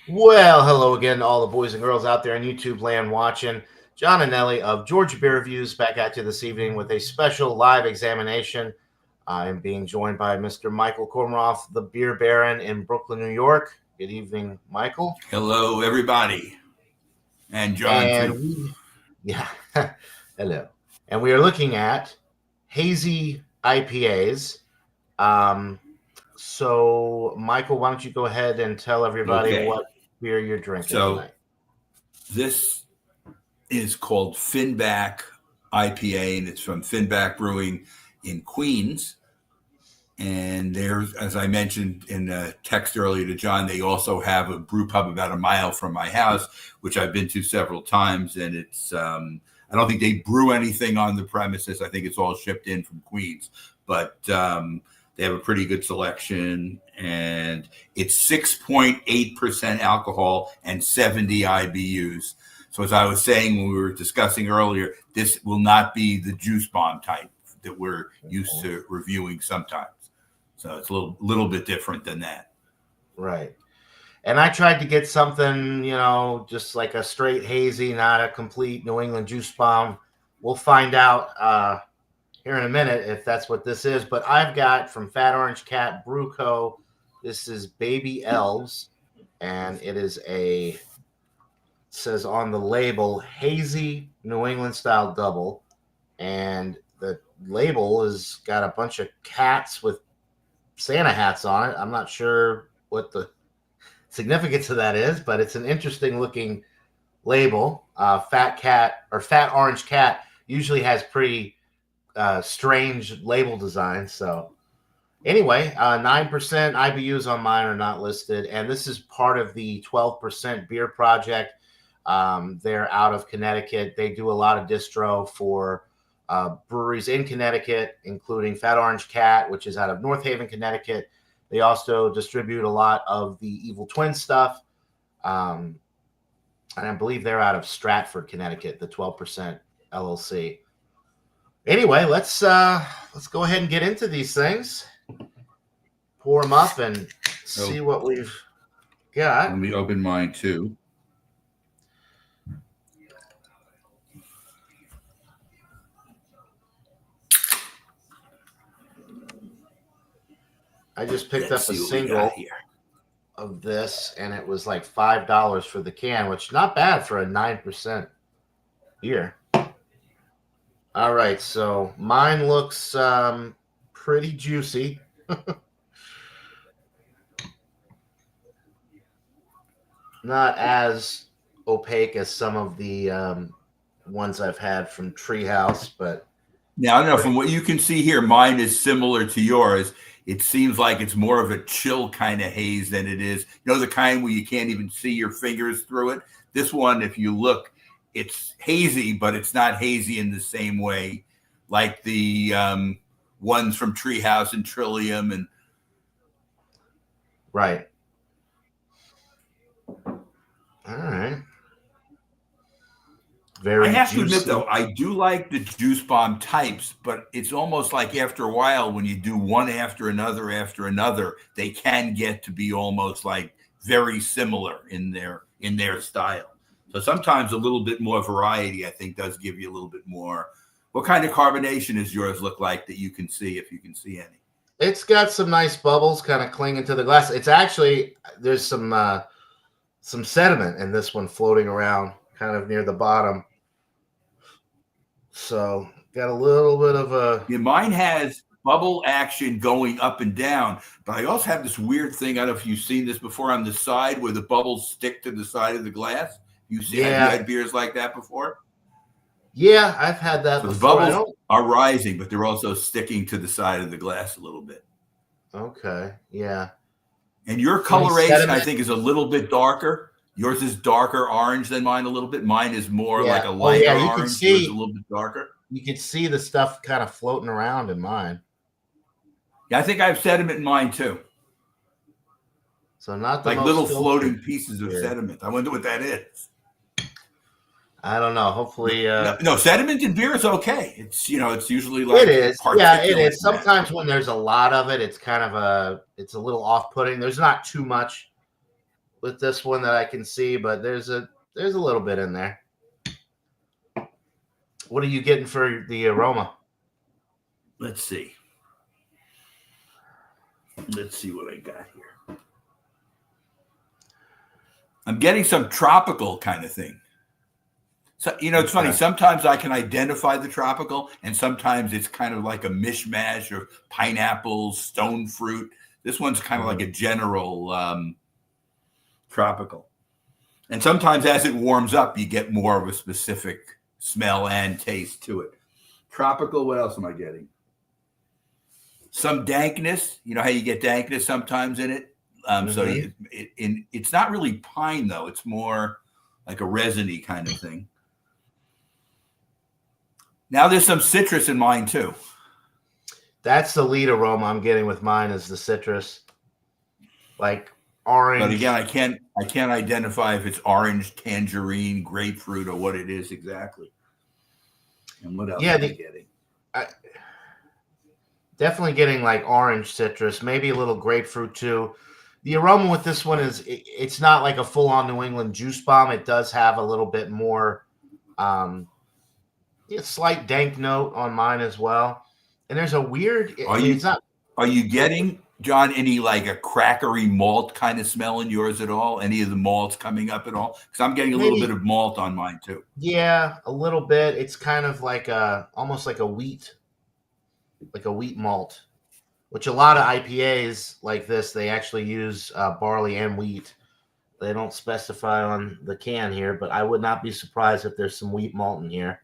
Well, hello again to all the boys and girls out there in YouTube land watching. John and Nelly of Georgia Beer Reviews back at you this evening with a special live examination. I am being joined by Mr. Michael Kormaroff, the Beer Baron in Brooklyn, New York. Good evening, Michael. Hello, everybody, and John And too. yeah, hello. And we are looking at Hazy IPAs. Um, so, Michael, why don't you go ahead and tell everybody Okay, what beer you're drinking so tonight? this is called Finback IPA, and it's from Finback Brewing in Queens. And there's, as I mentioned in a text earlier to John, they also have a brew pub about a mile from my house, which I've been to several times. And it's, I don't think they brew anything on the premises. I think it's all shipped in from Queens, but they have a pretty good selection. And it's 6.8% alcohol and 70 IBUs. So, as I was saying when we were discussing earlier, this will not be the juice bomb type that we're used to reviewing sometimes. So it's a little bit different than that. Right. And I tried to get something, just like a straight hazy, not a complete New England juice bomb. We'll find out here in a minute if that's what this is. But I've got from Fat Orange Cat Brew Co. This is Baby Elves, and says on the label hazy New England style double, and the label has got a bunch of cats with Santa hats on it. I'm not sure what the significance of that is, but it's an interesting looking label. Fat Cat or Fat Orange Cat usually has pretty strange label designs. So anyway, 9% IBUs on mine are not listed, and this is part of the 12% Beer Project. They're out of Connecticut. They do a lot of distro for breweries in Connecticut, including Fat Orange Cat, which is out of North Haven, Connecticut. They also distribute a lot of the Evil Twin stuff. And I believe they're out of Stratford, Connecticut, the 12% LLC. Anyway, let's go ahead and get into these things. Pour them up and see what we've got. Let me open mine too. I just picked Let's up a see what we got single here. of this, and it was like $5 for the can, which not bad for a 9% beer. All right, so mine looks pretty juicy. Not as opaque as some of the ones I've had from Treehouse, but Now, I don't know, from what you can see here, mine is similar to yours. It seems like it's more of a chill kind of haze than it is, the kind where you can't even see your fingers through it. This one, if you look, it's hazy, but it's not hazy in the same way like the ones from Treehouse and Trillium. And right. All right. I Very have to admit, juicy. though, I do like the juice bomb types, but it's almost like after a while, when you do one after another, they can get to be almost like very similar in their style. So sometimes a little bit more variety, I think, does give you a little bit more. What kind of carbonation does yours look like that you can see, if you can see any? It's got some nice bubbles kind of clinging to the glass. It's actually there's some sediment in this one floating around kind of near the bottom. So got a little bit of a Yeah, mine has bubble action going up and down, but I also have this weird thing. I don't know if you've seen this before on the side where the bubbles stick to the side of the glass. Have you yeah, had beers like that before? yeah. I've had that So the before. I bubbles don't. are rising, but they're also sticking to the side of the glass a little bit. Okay, yeah. And your Any coloration, I sediment? think, is a little bit darker. Yours is darker orange than mine a little bit. Mine is more Yeah. like a Oh yeah. lighter orange. Yours is a little bit darker. You can see the stuff kind of floating around in mine. Yeah, I think I have sediment in mine too. So not the Like most little filtered floating pieces of here. sediment. I wonder what that is. I don't know. Hopefully, No, sediment in beer is okay. It's usually it like is. Yeah, it particulate is. matter. Sometimes when there's a lot of it, it's a little off-putting. There's not too much with this one that I can see, but there's a little bit in there. What are you getting for the aroma? Let's see. Let's see what I got here. I'm getting some tropical kind of thing. So, it's funny. Sometimes I can identify the tropical, and sometimes it's kind of like a mishmash of pineapples, stone fruit. This one's kind of like a general tropical. And sometimes as it warms up, you get more of a specific smell and taste to it. Tropical, what else am I getting? Some dankness. You know how you get dankness sometimes in it? So it's not really pine, though. It's more like a resiny kind of thing. Now there's some citrus in mine, too. That's the lead aroma I'm getting with mine is the citrus. Like orange. But again, I can't identify if it's orange, tangerine, grapefruit, or what it is exactly. And what else am I getting? Definitely getting like orange citrus, maybe a little grapefruit too. The aroma with this one is it's not like a full-on New England juice bomb. It does have a little bit more slight dank note on mine as well. And there's a weird Are you getting, John, any like a crackery malt kind of smell in yours at all? Any of the malts coming up at all? Because I'm getting a little bit of malt on mine too. Yeah, a little bit. It's kind of like almost like a wheat malt, which a lot of IPAs like this, they actually use barley and wheat. They don't specify on the can here, but I would not be surprised if there's some wheat malt in here.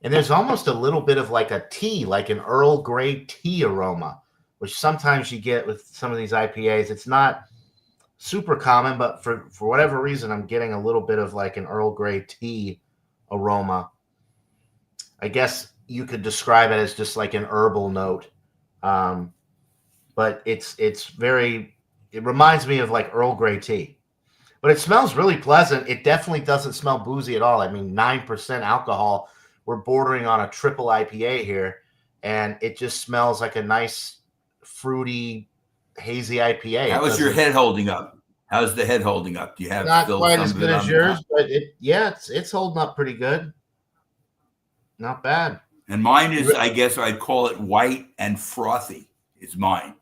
And there's almost a little bit of like a tea, like an Earl Grey tea aroma, which sometimes you get with some of these IPAs. It's not super common, but for whatever reason, I'm getting a little bit of like an Earl Grey tea aroma. I guess you could describe it as just like an herbal note. But it reminds me of like Earl Grey tea. But it smells really pleasant. It definitely doesn't smell boozy at all. I mean, 9% alcohol. We're bordering on a triple IPA here, and it just smells like a nice, fruity, hazy IPA. How is your head holding up? How's the head holding up? Do you have not still quite some as of good it as on yours, top? but it's holding up pretty good. Not bad. And mine is, I guess I'd call it white and frothy. Is mine.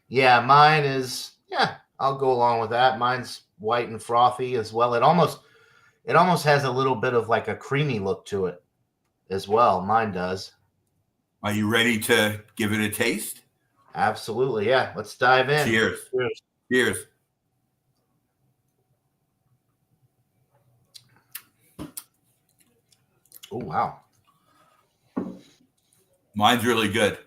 Yeah, mine is. Yeah, I'll go along with that. Mine's white and frothy as well. It almost has a little bit of like a creamy look to it as well. Mine does. Are you ready to give it a taste? Absolutely. Yeah. Let's dive in. Cheers. Cheers. Cheers. Oh, wow. Mine's really good.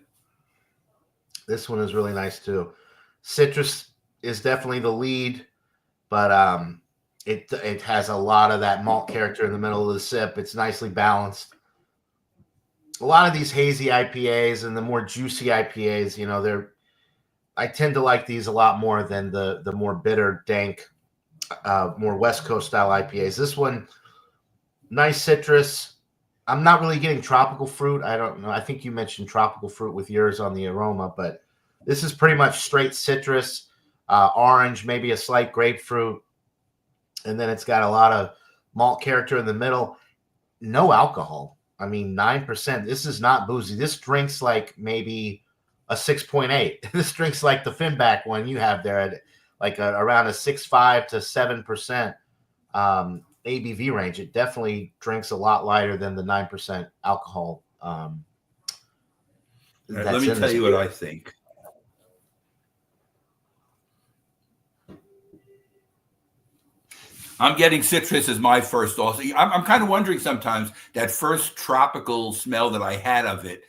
This one is really nice too. Citrus is definitely the lead, but it has a lot of that malt character in the middle of the sip. It's nicely balanced. A lot of these hazy IPAs and the more juicy IPAs, I tend to like these a lot more than the more bitter, dank, more West Coast style IPAs. This one, nice citrus. I'm not really getting tropical fruit. I don't know. I think you mentioned tropical fruit with yours on the aroma, but this is pretty much straight citrus, orange, maybe a slight grapefruit. And then it's got a lot of malt character in the middle. No alcohol. I mean, 9%. This is not boozy. This drinks like maybe a 6.8. This drinks like the Finback one you have there at like around a 6.5 to 7% ABV range. It definitely drinks a lot lighter than the 9% alcohol. Let me tell you what I think. I'm getting citrus as my first also. I'm kind of wondering sometimes that first tropical smell that I had of it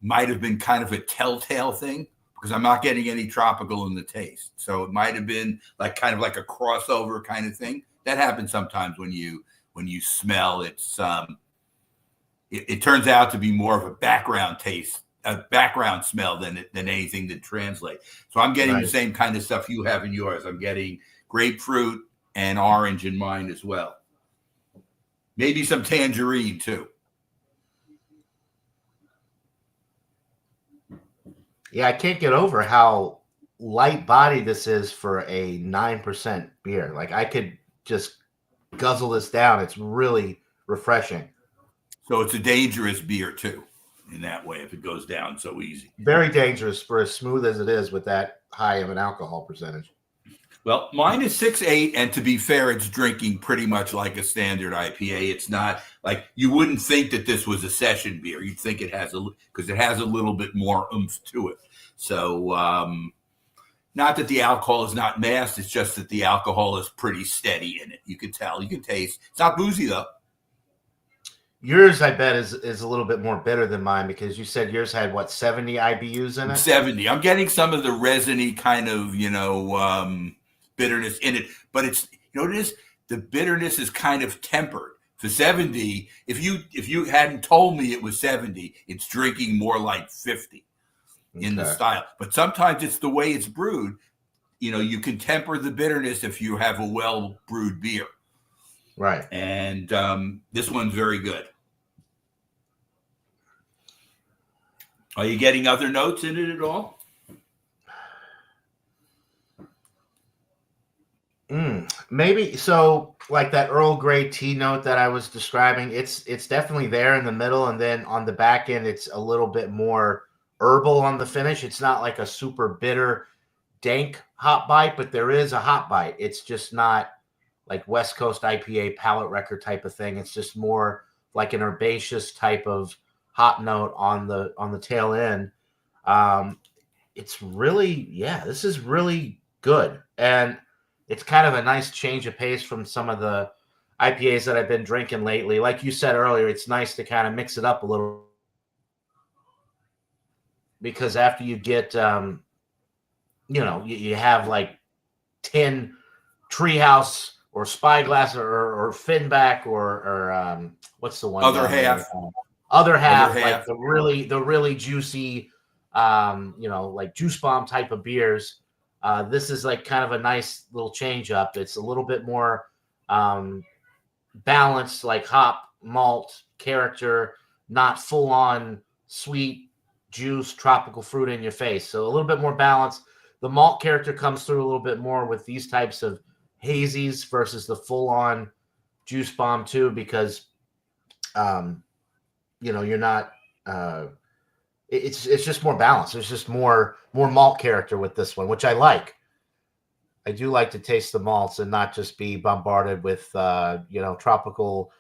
might have been kind of a telltale thing because I'm not getting any tropical in the taste. So it might have been like kind of like a crossover kind of thing. That happens sometimes when you smell it's it turns out to be more of a background taste, a background smell than anything that translates. So I'm getting the same kind of stuff you have in yours. I'm getting grapefruit and orange in mine as well. Maybe some tangerine too. Yeah, I can't get over how light body this is for a 9% beer. Like I could just guzzle this down. It's really refreshing. So it's a dangerous beer too, in that way, if it goes down so easy. Very dangerous for as smooth as it is with that high of an alcohol percentage. Well, mine is 6.8, and to be fair, it's drinking pretty much like a standard IPA. It's not like you wouldn't think that this was a session beer. You'd think it has because it has a little bit more oomph to it. So, not that the alcohol is not masked, it's just that the alcohol is pretty steady in it. You can tell, you can taste. It's not boozy though. Yours, I bet, is a little bit more bitter than mine because you said yours had what 70 IBUs in it. 70. I'm getting some of the resiny kind of bitterness in it, but it's what it is. The bitterness is kind of tempered. For 70, if you hadn't told me it was 70, it's drinking more like 50 in the style. But sometimes it's the way it's brewed. You can temper the bitterness if you have a well brewed beer. Right. And this one's very good. Are you getting other notes in it at all? Maybe so. Like that Earl Grey tea note that I was describing, it's definitely there in the middle, and then on the back end, it's a little bit more herbal on the finish. It's not like a super bitter, dank hop bite, but there is a hop bite. It's just not like West Coast IPA palate wrecker type of thing. It's just more like an herbaceous type of hop note on the tail end. It's really, this is really good. And it's kind of a nice change of pace from some of the IPAs that I've been drinking lately. Like you said earlier, it's nice to kind of mix it up a little because after you get, you have like 10 Treehouse or Spyglass or Finback or what's the one? Other half. Other half, like the really juicy, like juice bomb type of beers. This is like kind of a nice little change up. It's a little bit more balanced, like hop, malt, character, not full on sweet juice, tropical fruit in your face. So a little bit more balanced. The malt character comes through a little bit more with these types of hazies versus the full on juice bomb too, because you're not it's just more balanced. There's just more malt character with this one, which I like. I do like to taste the malts and not just be bombarded with tropical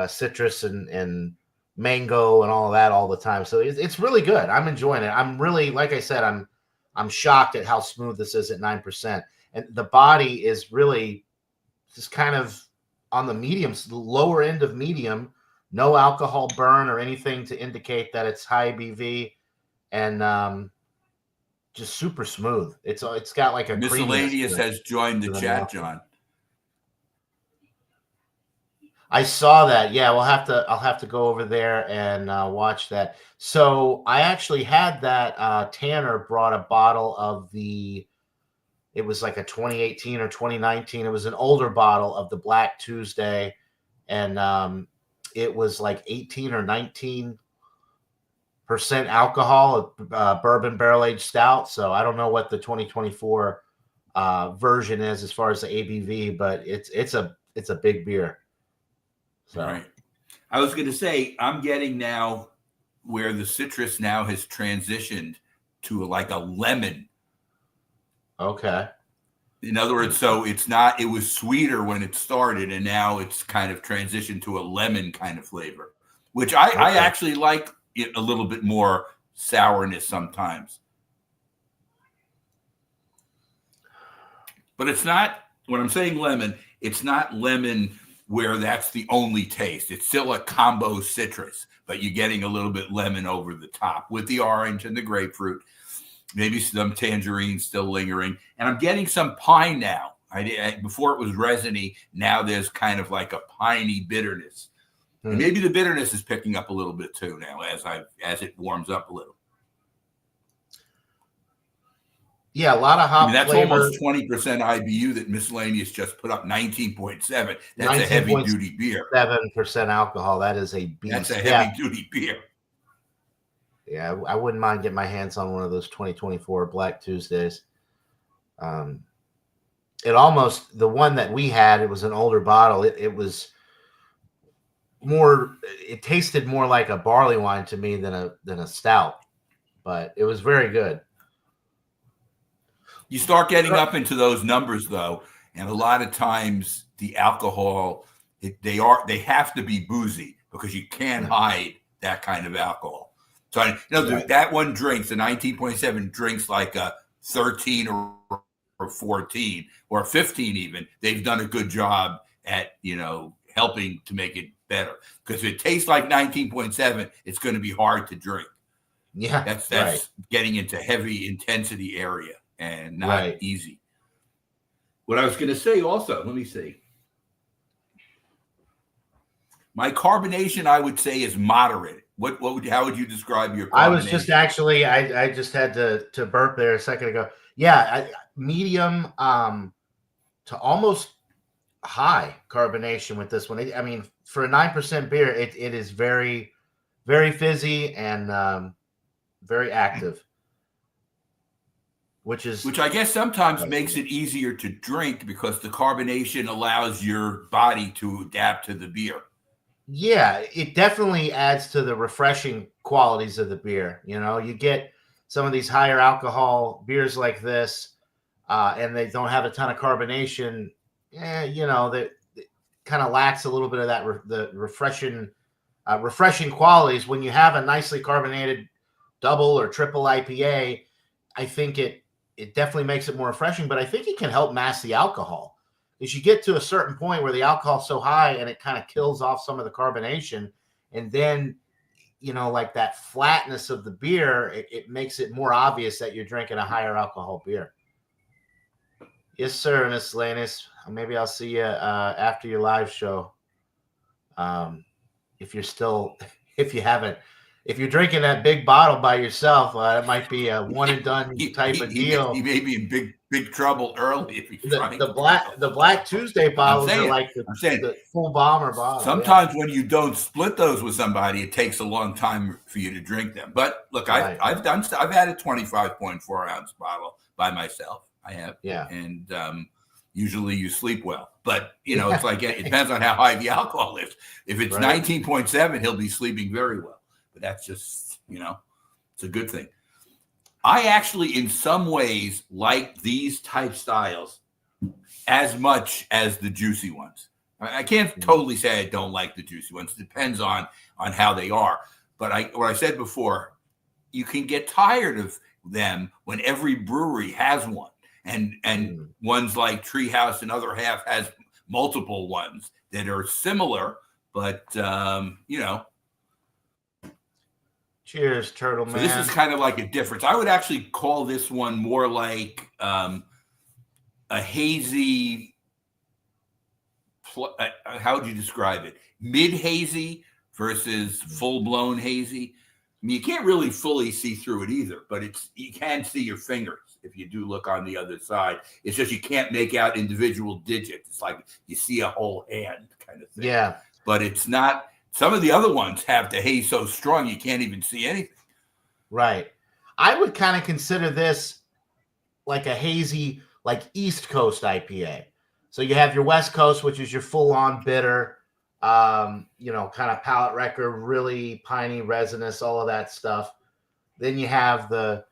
citrus and mango and all of that all the time. So it's really good. I'm enjoying it. I'm really, like I said, I'm shocked at how smooth this is at 9%. And the body is really just kind of on the medium, lower end of medium. No alcohol burn or anything to indicate that it's high ABV, and just super smooth. It's got like a Miscellaneous has joined the chat, John. I saw that. Yeah, I'll have to go over there and watch that. So I actually had that. Tanner brought a bottle of it was like a 2018 or 2019. It was an older bottle of the Black Tuesday, and it was like 18 or 19% alcohol, bourbon barrel aged stout. So I don't know what the 2024 version is as far as the ABV, but it's a big beer. So. Right. I was going to say, I'm getting now where the citrus now has transitioned to like a lemon. Okay. In other words, so it was sweeter when it started, and now it's kind of transitioned to a lemon kind of flavor, which I actually like it a little bit more sourness sometimes. But it's not, when I'm saying lemon, it's not lemon where that's the only taste. It's still a combo citrus, but you're getting a little bit lemon over the top with the orange and the grapefruit. Maybe some tangerine still lingering. And I'm getting some pine now. Before it was resiny. Now there's kind of like a piney bitterness. And maybe the bitterness is picking up a little bit too now as it warms up a little. Yeah, a lot of hop that's flavor. Almost 20% IBU that Miscellaneous just put up 19.7. That's a heavy-duty beer. 7% alcohol. That is a beast. That's a heavy-duty beer. Yeah, I wouldn't mind getting my hands on one of those 2024 Black Tuesdays. Um, it almost, the one that we had, it was an older bottle. It was more, it tasted more like a barley wine to me than a stout, but it was very good. You start getting up into those numbers though, and a lot of times the alcohol they have to be boozy because you can't Yeah. hide that kind of alcohol. So Right. that one drinks the 19.7 drinks like a 13 or 14 or 15 even. They've done a good job at helping to make it better because if it tastes like 19.7, it's going to be hard to drink. Yeah. Right. That's getting into heavy intensity area and not Right. easy. What I was going to say also, let me see. My carbonation, I would say, is moderate. How would you describe your I was just carbonation? actually, I just had to burp there a second ago. Yeah, medium to almost high carbonation with this one. I mean, for a 9% beer, it is very, very fizzy and very active, which is Which I guess sometimes nice to makes me. it easier to drink because the carbonation allows your body to adapt to the beer. Yeah, it definitely adds to the refreshing qualities of the beer. You know, you get some of these higher alcohol beers like this, and they don't have a ton of carbonation. You know, that kind of lacks a little bit of that the refreshing qualities. When you have a nicely carbonated double or triple IPA, I think it definitely makes it more refreshing. But I think it can help mask the alcohol. As you get to a certain point where the alcohol's so high and it kind of kills off some of the carbonation, and then like that flatness of the beer, it makes it more obvious that you're drinking a higher alcohol beer. Yes, sir, Miss Lannis. Maybe I'll see you after your live show. Um, if you're still, if you haven't, if you're drinking that big bottle by yourself, it might be a one and done type of He deal. may be in big trouble early if he's The trying the to drink black a the whole Black bottle. Tuesday bottles are like I'm saying, the full bomber bottle. Yeah, sometimes when you don't split those with somebody, it takes a long time for you to drink them. But look, right. I've had a 25.4 ounce bottle by myself. I have, Yeah, and usually you sleep well. But it's like it depends on how high the alcohol is. If it's right. 19.7, he'll be sleeping very well. But that's just it's a good thing. I actually, in some ways, like these type styles as much as the juicy ones. I can't Mm. totally say I don't like the juicy ones. It depends on how they are. But what I said before, you can get tired of them when every brewery has one, and Mm. ones like Treehouse and Other Half has multiple ones that are similar, but Cheers, Turtle so this is Man. kind of like a difference. I would actually call this one more like a hazy. How would you describe it? Mid hazy versus full blown hazy. I mean, you can't really fully see through it either, but you can see your fingers if you do look on the other side. It's just you can't make out individual digits. It's like you see a whole hand kind of thing. Yeah, But it's not. Some of the other ones have the haze so strong you can't even see anything. right. I would kind of consider this like a hazy, like East Coast IPA. So you have your West Coast, which is your full on bitter, kind of palate wrecker, really piney, resinous, all of that stuff. Then you have the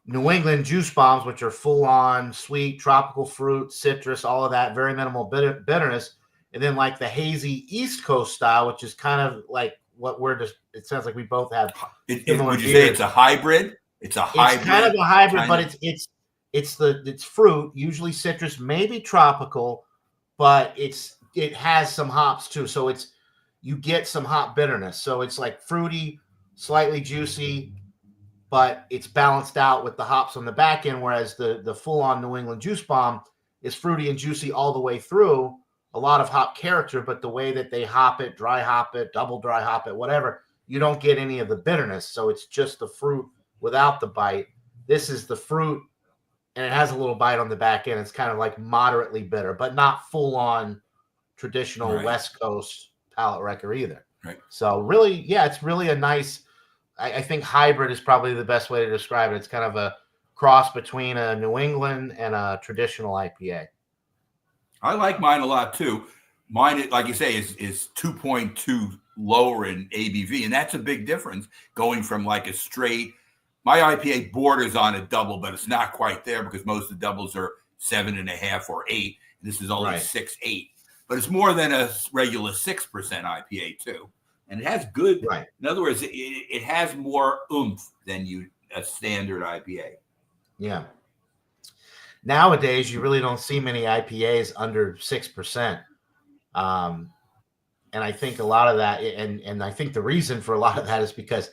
New England juice bombs, which are full on sweet, tropical fruit, citrus, all of that, very minimal bitterness. And then like the hazy East Coast style, which is kind of like what we're just, it sounds like we both have similar Would you say it's beers. a hybrid? It's a It's kind of hybrid a hybrid, kind but of. it's fruit, usually citrus, maybe tropical, but it has some hops too. So you get some hop bitterness. So it's like fruity, slightly juicy, but it's balanced out with the hops on the back end. Whereas the full on New England juice bomb is fruity and juicy all the way through. A lot of hop character, but the way that they hop it, dry hop it, double dry hop it, whatever, you don't get any of the bitterness. So it's just the fruit without the bite. This is the fruit and it has a little bite on the back end. It's kind of like moderately bitter, but not full on traditional Right, West Coast palate wrecker either. right. So really, yeah, it's really a nice. I think hybrid is probably the best way to describe it. It's kind of a cross between a New England and a traditional IPA. I like mine a lot too. Mine, like you say, is 2.2 lower in ABV, and that's a big difference going from like a straight. My IPA borders on a double, but it's not quite there because most of the doubles are 7.5 or 8. And this is only Right. 6.8, but it's more than a regular 6% IPA too, and it has good. Right. In other words, it has more oomph than a standard IPA. Yeah. Nowadays, you really don't see many IPAs under 6%. And I think a lot of that, and I think the reason for a lot of that is because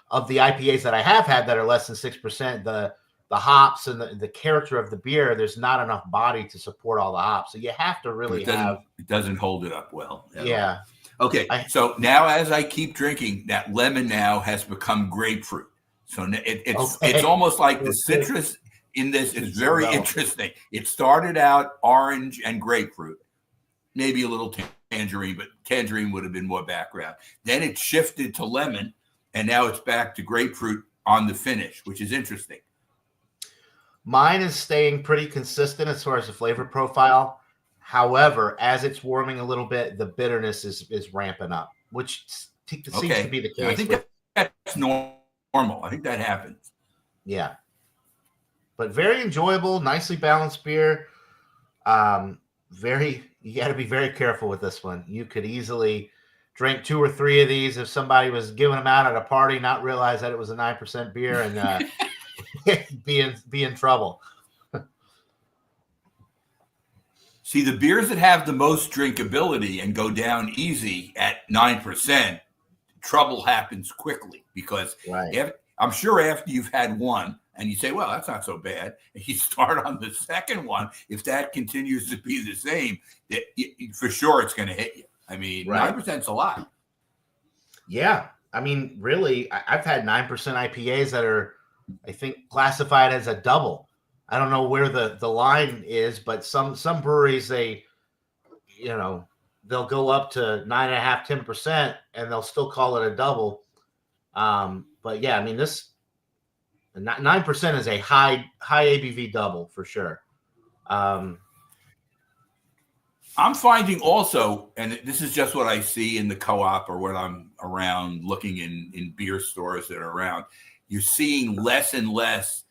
of the IPAs that I have had that are less than 6%, the hops and the character of the beer, there's not enough body to support all the hops. So you have to really it doesn't hold it up well. Yeah. Okay. So now as I keep drinking, that lemon now has become grapefruit. So it's almost like the citrus in this is very interesting. It started out orange and grapefruit, maybe a little tangerine, but tangerine would have been more background. Then it shifted to lemon, and now it's back to grapefruit on the finish, which is interesting. Mine is staying pretty consistent as far as the flavor profile. However, as it's warming a little bit, the bitterness is ramping up, which seems to be the case. I think that's normal. I think that happens. Yeah. But very enjoyable, nicely balanced beer. You got to be very careful with this one. You could easily drink 2 or 3 of these if somebody was giving them out at a party, not realize that it was a 9% beer, and be in trouble. See, the beers that have the most drinkability and go down easy at 9%, trouble happens quickly because I'm sure after you've had one and you say, well, that's not so bad, and you start on the second one, if that continues to be the same, for sure it's going to hit you. I mean, 9% is a lot. Yeah. I mean, really, I've had 9% IPAs that are, I think, classified as a double. I don't know where the line is, but some breweries, they'll go up to 9.5%, 10%, and they'll still call it a double. But yeah, I mean, this 9% is a high ABV double for sure. I'm finding also, and this is just what I see in the co-op or when I'm around looking in beer stores that are around, you're seeing less and less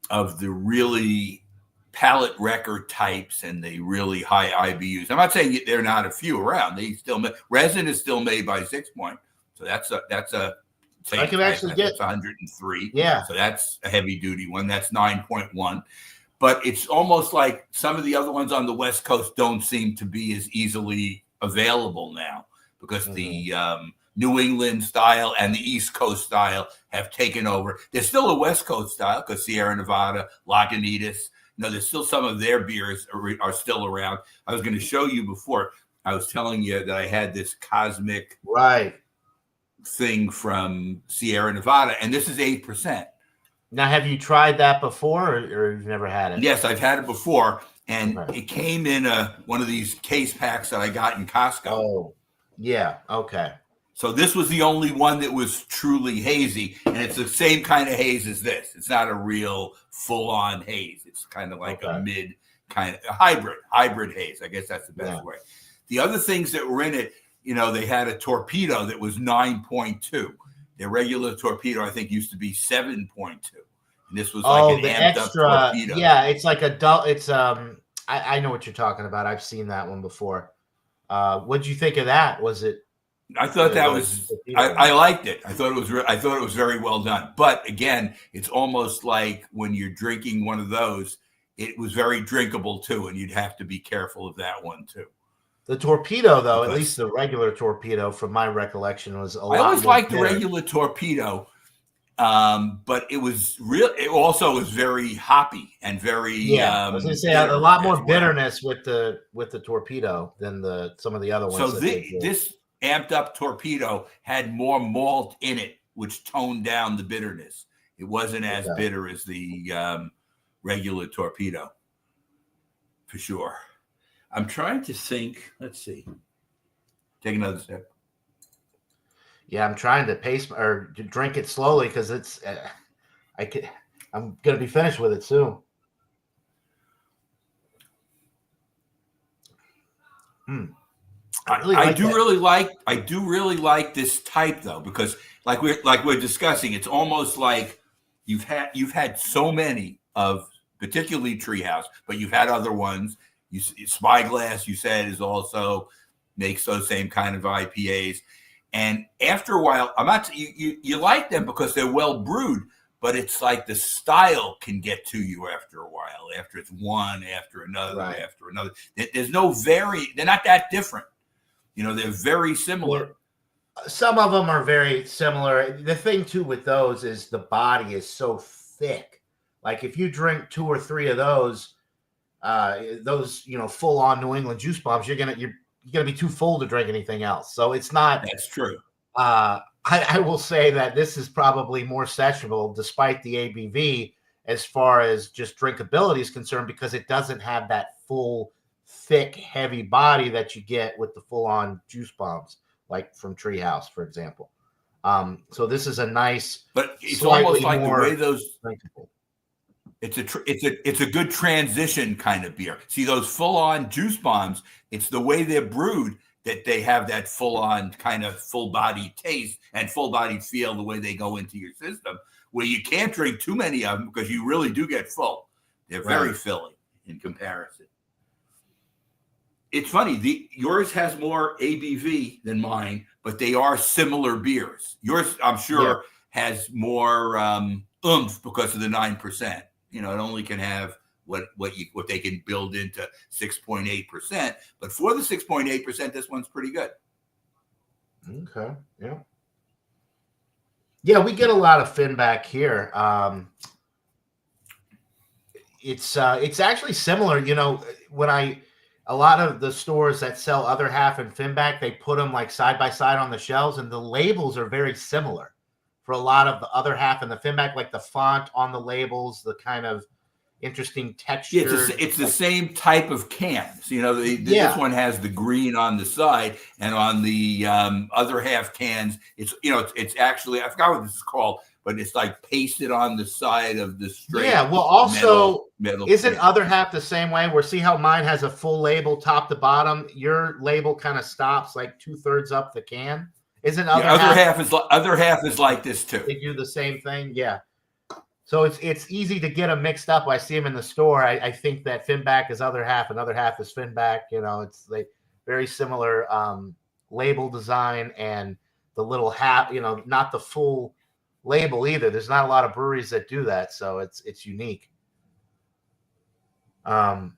of the really palate record types and the really high IBUs. I'm not saying they're not a few around. Resin is still made by 6 Point, so that's a. I can actually get 103. Yeah, so that's a heavy duty one. That's 9.1. But it's almost like some of the other ones on the West Coast don't seem to be as easily available now because the New England style and the East Coast style have taken over. There's still a West Coast style because Sierra Nevada, Lagunitas, there's still some of their beers are still around. I was going to show you before. I was telling you that I had this cosmic thing from Sierra Nevada, and this is 8%. Now, have you tried that before, or you've never had it? Yes, I've had it before, and it came in one of these case packs that I got in Costco. Oh, yeah, okay. So this was the only one that was truly hazy, and it's the same kind of haze as this. It's not a real full-on haze. It's kind of like a mid kind of hybrid haze. I guess that's the best way. The other things that were in it, they had a torpedo that was 9.2. Their regular torpedo, I think, used to be 7.2. And this was like an amped extra, up torpedo. Yeah, it's like it's I know what you're talking about. I've seen that one before. What'd you think of that? Was it? I thought that was. I liked it. I thought it was very well done. But again, it's almost like when you're drinking one of those, it was very drinkable too, and you'd have to be careful of that one too. The torpedo, though, at least the regular torpedo, from my recollection, was a lot. I always liked the regular torpedo, but it was real. It also was very hoppy and very. I was going to say a lot more bitterness with the torpedo than some of the other ones. So this amped up torpedo had more malt in it, which toned down the bitterness. It wasn't as bitter as the regular torpedo, for sure. I'm trying to think. Let's see. Take another sip. Yeah, I'm trying to pace or to drink it slowly because it's. I'm gonna be finished with it soon. Hmm. I really I like do that. really like this type though, because like we're discussing, it's almost like you've had so many of particularly Treehouse, but you've had other ones. Spyglass, you said, is also makes those same kind of IPAs, and after a while, I'm not you like them because they're well brewed, but it's like the style can get to you after a while. After it's one, after another, Right. after another. There's no They're not that different. They're very similar. Well, some of them are very similar. The thing too with those is the body is so thick. Like if you drink two or three of those full on New England juice bombs, you're gonna be too full to drink anything else. So it's not. That's true. I will say that this is probably more sessionable despite the ABV as far as just drinkability is concerned, because it doesn't have that full, thick, heavy body that you get with the full on juice bombs, like from Treehouse, for example. So this is a nice, But it's almost slightly like the way more those. drinkable. It's a good transition kind of beer. See those full on juice bombs. It's the way they're brewed that they have that full on kind of full body taste and full body feel. The way they go into your system, where you can't drink too many of them because you really do get full. They're very Right. filling in comparison. It's funny. Yours has more ABV than mine, but they are similar beers. Yours, I'm Yeah. sure, has more oomph because of the 9%. It only can have what they can build into 6.8%. But for the 6.8%, this one's pretty good. Okay. Yeah. Yeah, we get a lot of Finback here. It's actually similar. When a lot of the stores that sell other half and Finback, they put them like side by side on the shelves, and the labels are very similar for a lot of the other half and the Finback, like the font on the labels, the kind of interesting Yeah, textured, it's the like, same type of cans. This yeah, one has the green on the side, and on the other half cans, it's actually, I forgot what this is called, but it's like pasted on the side of the straight yeah. Well, also, metal isn't can. other half the same way? Where see how mine has a full label top to bottom? Your label kind of stops like 2/3 up the can. Isn't Yeah, other half other half is like this too. they do the same thing? Yeah. So it's easy to get them mixed up. I see them in the store. I think that Finback is other half, and other half is Finback. It's like very similar label design, and the little hat. Not the full label either. There's not a lot of breweries that do that, so it's unique. Um,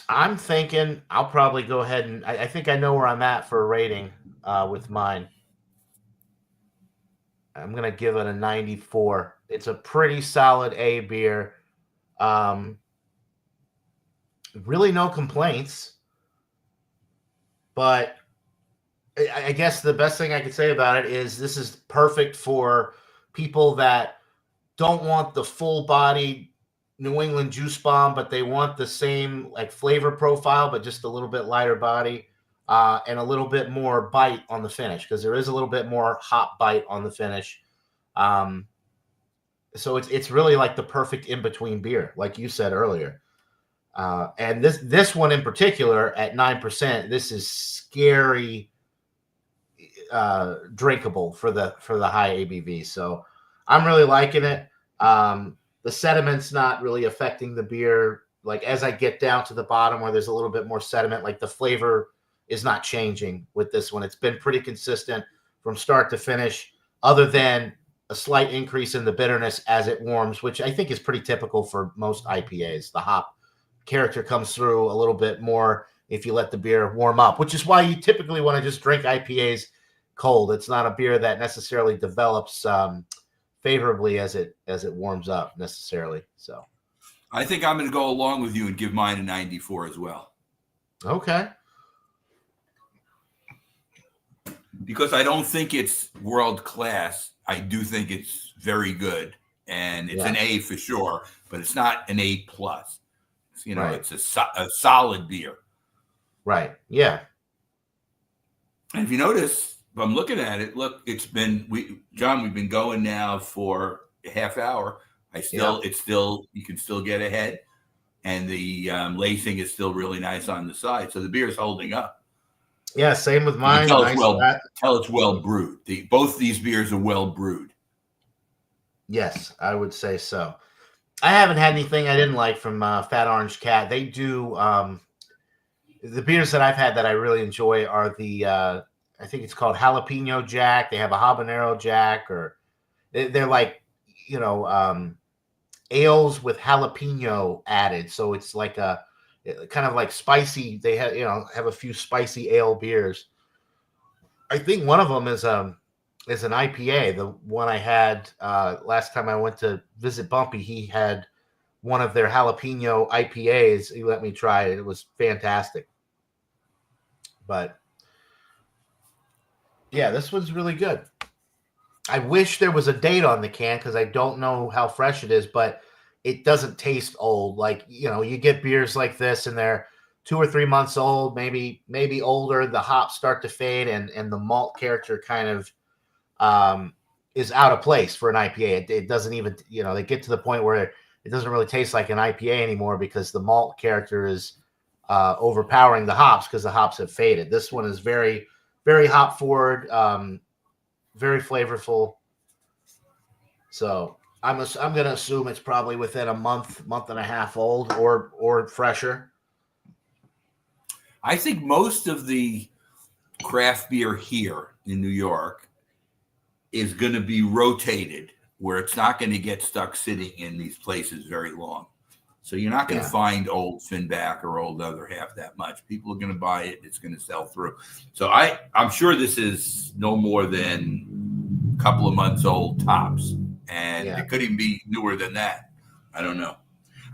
I'm thinking I'll probably go ahead and I think I know where I'm at for a rating with mine. I'm gonna give it a 94. It's a pretty solid A beer. Um, really no complaints, but I guess the best thing I could say about it is this is perfect for people that don't want the full body New England juice bomb, but they want the same like flavor profile, but just a little bit lighter body and a little bit more bite on the finish, because there is a little bit more hop bite on the finish. Um, so it's really like the perfect in between beer, like you said earlier. And this one in particular at 9%, this is scary drinkable for the high ABV. So I'm really liking it. The sediment's not really affecting the beer. Like as I get down to the bottom where there's a little bit more sediment, like the flavor is not changing with this one. It's been pretty consistent from start to finish, other than a slight increase in the bitterness as it warms, which I think is pretty typical for most IPAs. The hop character comes through a little bit more if you let the beer warm up, which is why you typically want to just drink IPAs cold. It's not a beer that necessarily develops favorably as it warms up necessarily. So I think I'm going to go along with you and give mine a 94 as well, okay, because I don't think it's world class. I do think it's very good, and it's yeah, an A for sure, but it's not an A plus. right, It's a solid beer. right, yeah, And if you notice, if I'm looking at it, look, we've been going now for a half hour. Yeah. It's still, you can still get ahead, and the lacing is still really nice on the side. So the beer is holding up. Yeah. Same with You can mine. Nice fat. tell it's well brewed. Both these beers are well brewed. Yes, I would say so. I haven't had anything I didn't like from Fat Orange Cat. They do the beers that I've had that I really enjoy are the I think it's called jalapeno Jack. They have a habanero Jack, or they're like you know ales with jalapeno added. So it's like a kind of like spicy. They have have a few spicy ale beers. I think one of them is an IPA. The one I had last time I went to visit Bumpy, he had one of their jalapeno IPAs. He let me try it. It was fantastic. But yeah, this was really good. I wish there was a date on the can because I don't know how fresh it is, but it doesn't taste old. Like you get beers like this and they're 2 or 3 months old, maybe older. The hops start to fade and the malt character kind of um, is out of place for an IPA. It doesn't even they get to the point where it doesn't really taste like an IPA anymore because the malt character is overpowering the hops because the hops have faded. This one is very very hop forward. Very flavorful. So I'm going to assume it's probably within a month and a half old or fresher. I think most of the craft beer here in New York is going to be rotated, where it's not going to get stuck sitting in these places very long. So you're not going to Yeah, find old Finback or old other half that much. People are going to buy it. It's going to sell through. So I'm sure this is no more than a couple of months old tops, and yeah, it could even be newer than that. I don't know.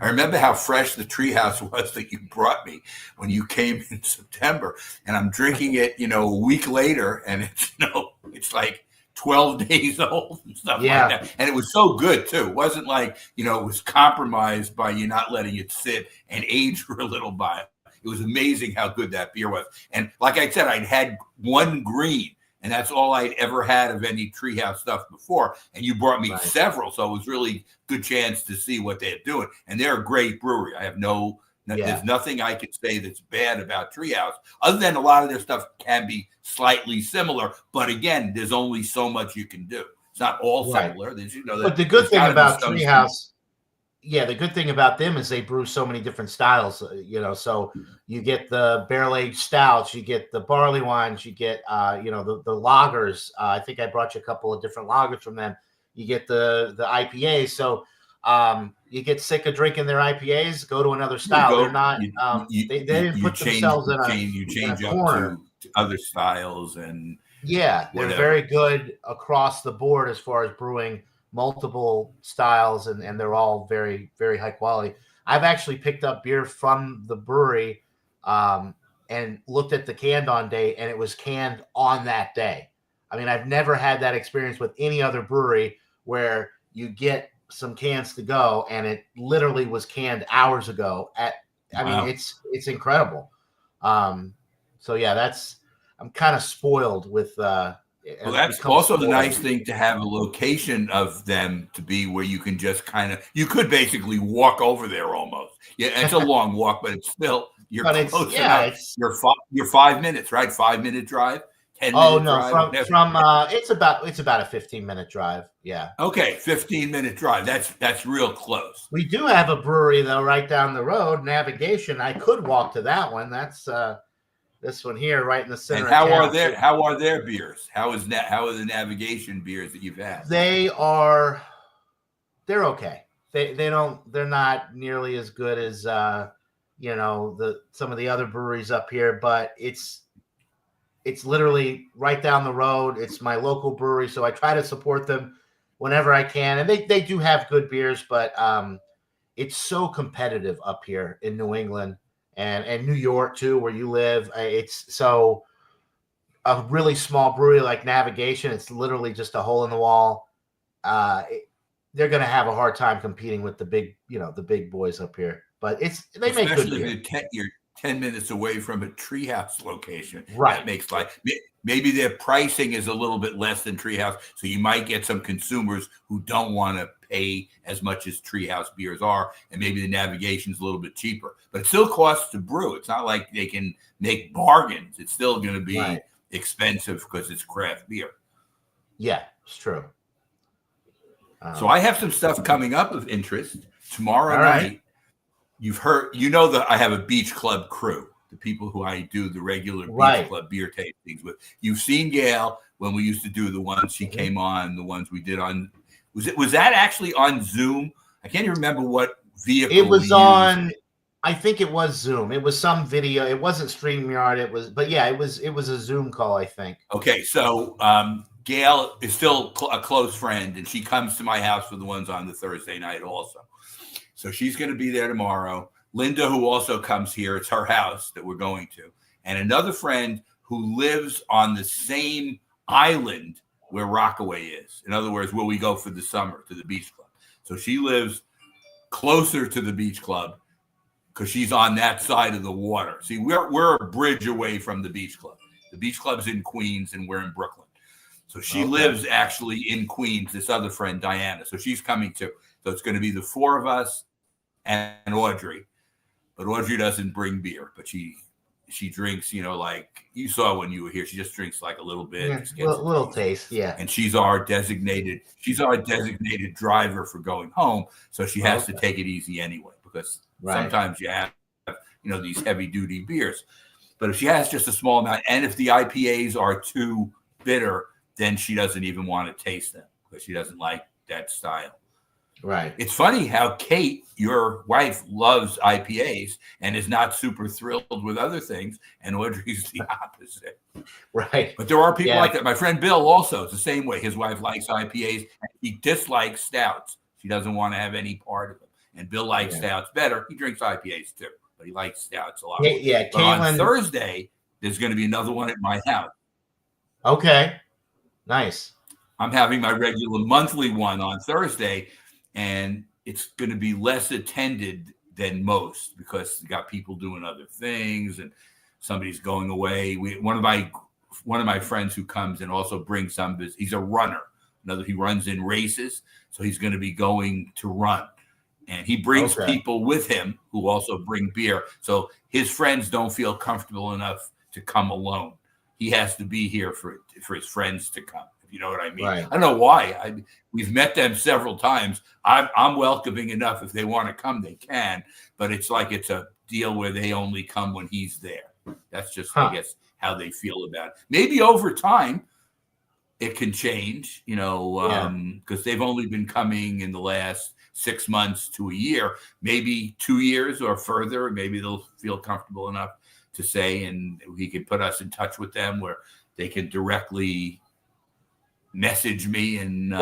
I remember how fresh the treehouse was that you brought me when you came in September, and I'm drinking it, a week later, and it's like 12 days old and stuff like yeah, that. And it was so good too. It wasn't like, it was compromised by you not letting it sit and age for a little while. It was amazing how good that beer was. And like I said, I'd had one green, and that's all I'd ever had of any treehouse stuff before. And you brought me right, several, so it was really good chance to see what they're doing. And they're a great brewery. yeah. There's nothing I could say that's bad about Treehouse, other than a lot of their stuff can be slightly similar. But again, there's only so much you can do. It's not all Right. similar. But the good there's thing got to be about some. Treehouse, yeah, the good thing about them is they brew so many different styles. So you get the barrel aged stouts, you get the barley wines, you get the lagers. I think I brought you a couple of different lagers from them. You get the IPAs. So you get sick of drinking their IPAs, go to another You style. They're go, not they didn't put themselves you in a change up corner. to other styles and Yeah, they're whatever. very good across the board as far as brewing multiple styles, and they're all very, very high quality. I've actually picked up beer from the brewery um, and looked at the canned on date, and it was canned on that day. I mean, I've never had that experience with any other brewery where you get some cans to go, and it literally was canned hours ago. I mean, Wow. it's incredible. Um, so yeah, I'm kind of spoiled with Well, I've that's become also the spoiled. nice thing, to have a location of them to be where you can just you could basically walk over there almost. Yeah, it's a long walk, but it's still, you're But it's close yeah, enough. it's You're 5 minutes, right? 5 minute drive, ten oh minute no, drive, from whatever. it's about a 15-minute drive. Yeah. Okay, 15 minute drive. That's real close. We do have a brewery though right down the road, Navigation. I could walk to that one. That's this one here right in the And center of town. So how are their beers? How are the navigation beers that you've had? they are they're okay. They're not nearly as good as the some of the other breweries up here, but it's literally right down the road. It's my local brewery, so I try to support them whenever I can. And they do have good beers, but it's so competitive up here in New England and New York too, where you live. It's so a really small brewery like Navigation. It's literally just a hole in the wall. Uh, it, they're going to have a hard time competing with the big boys up here. But they make good Especially if beer, you're 10 minutes away from a treehouse location. right? That makes life. maybe their pricing is a little bit less than Treehouse, so you might get some consumers who don't want to pay as much as Treehouse beers are, and maybe the navigation's a little bit cheaper. But it still costs to brew. It's not like they can make bargains. It's still going to be expensive because it's craft beer. Yeah, it's true. So I have some stuff coming up of interest tomorrow night. Right. You've heard, that I have a beach club crew, the people who I do the regular beach club beer tastings with. You've seen Gail when we used to do the ones she came on, the ones we did on. Was that actually on Zoom? I can't even remember what vehicle it was on. Used. I think it was Zoom. It was some video. It wasn't StreamYard. It was a Zoom call, I think. Okay, so Gail is still a close friend, and she comes to my house for the ones on the Thursday night also. So she's going to be there tomorrow. Linda, who also comes here, it's her house that we're going to. And another friend who lives on the same island where Rockaway is. In other words, where we go for the summer to the beach club. So she lives closer to the beach club because she's on that side of the water. See, we're a bridge away from the beach club. The beach club's in Queens and we're in Brooklyn. So she lives actually in Queens, this other friend, Diana. So she's coming too. So it's going to be the four of us and Audrey. But Audrey doesn't bring beer, but she drinks, like you saw when you were here. She just drinks like a little bit. Yeah, little taste, yeah. And she's our designated driver for going home. So she has to take it easy anyway, because sometimes you have, these heavy duty beers. But if she has just a small amount, and if the IPAs are too bitter, then she doesn't even want to taste them because she doesn't like that style. Right. It's funny how Kate, your wife, loves IPAs and is not super thrilled with other things, and Audrey's the opposite. Right. But there are people like that. My friend Bill also is the same way. His wife likes IPAs. And he dislikes stouts. She doesn't want to have any part of them. And Bill likes stouts better. He drinks IPAs too, but he likes stouts a lot more. Yeah, but on Thursday, there's going to be another one at my house. Okay. Nice. I'm having my regular monthly one on Thursday, and it's going to be less attended than most because you got people doing other things and somebody's going away. One of my friends who comes and also brings some. He's a runner. He runs in races, so he's going to be going to run, and he brings people with him who also bring beer. So his friends don't feel comfortable enough to come alone. He has to be here for his friends to come. If you know what I mean? Right. I don't know why. We've met them several times. I'm welcoming enough. If they want to come, they can. But it's like it's a deal where they only come when he's there. That's just, I guess, how they feel about it. Maybe over time it can change, because they've only been coming in the last 6 months to a year, maybe 2 years or further. Maybe they'll feel comfortable enough to say, and he can put us in touch with them where they can directly message me and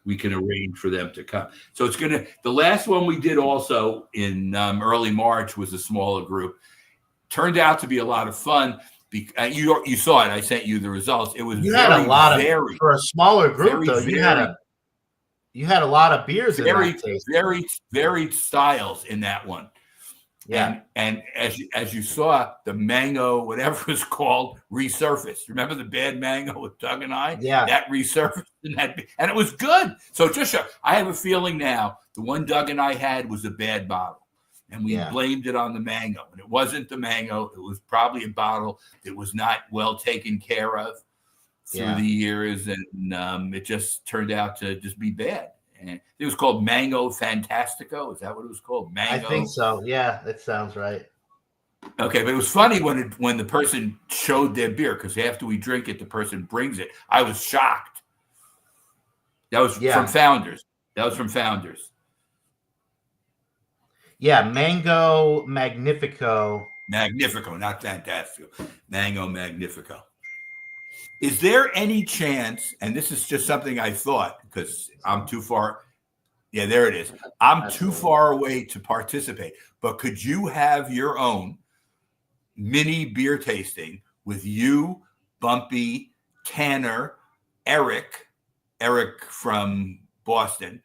we can arrange for them to come. So the last one we did also in early March was a smaller group. Turned out to be a lot of fun. You saw it. I sent you the results. It was for a smaller group though. You had a lot of beers in that varied styles in that one. Yeah, and as you saw, the mango, whatever it's called, resurfaced. Remember the bad mango with Doug and I? Yeah, that resurfaced, and it was good. So I have a feeling now the one Doug and I had was a bad bottle, and we blamed it on the mango, and it wasn't the mango. It was probably a bottle that was not well taken care of through the years, and it just turned out to just be bad. And it was called Mango Fantastico. Is that what it was called? Mango. I think so. Yeah, that sounds right. Okay, but it was funny when the person showed their beer, because after we drink it, the person brings it. I was shocked. That was from Founders. Yeah, Mango Magnifico. Magnifico, not Fantastico. Mango Magnifico. Is there any chance, and this is just something I thought because I'm too far. Yeah, there it is. I'm too far away to participate. But could you have your own mini beer tasting with you, Bumpy, Tanner, Eric from Boston?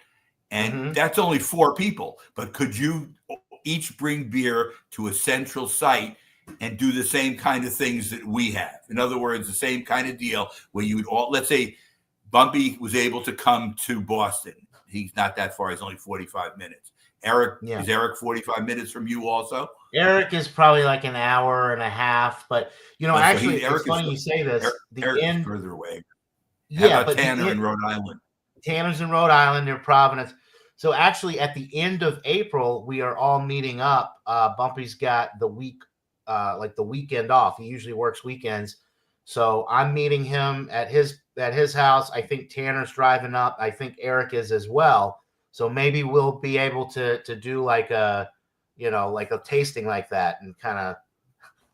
And that's only 4 people. But could you each bring beer to a central site and do the same kind of things that we have. In other words, the same kind of deal where you would all, let's say Bumpy was able to come to Boston. He's not that far. He's only 45 minutes. Eric, Yeah. is Eric 45 minutes from you also? Eric is probably like an hour and a half, but actually, it's funny you say this. Eric is further away. How Yeah, about but Tanner in Rhode Island? Tanner's in Rhode Island, near Providence. So actually, at the end of April, we are all meeting up. Bumpy's got the week, like the weekend off. He usually works weekends, so I'm meeting him at his house. I think Tanner's driving up. I think Eric is as well. So maybe we'll be able to do like a, like a tasting like that, and kind of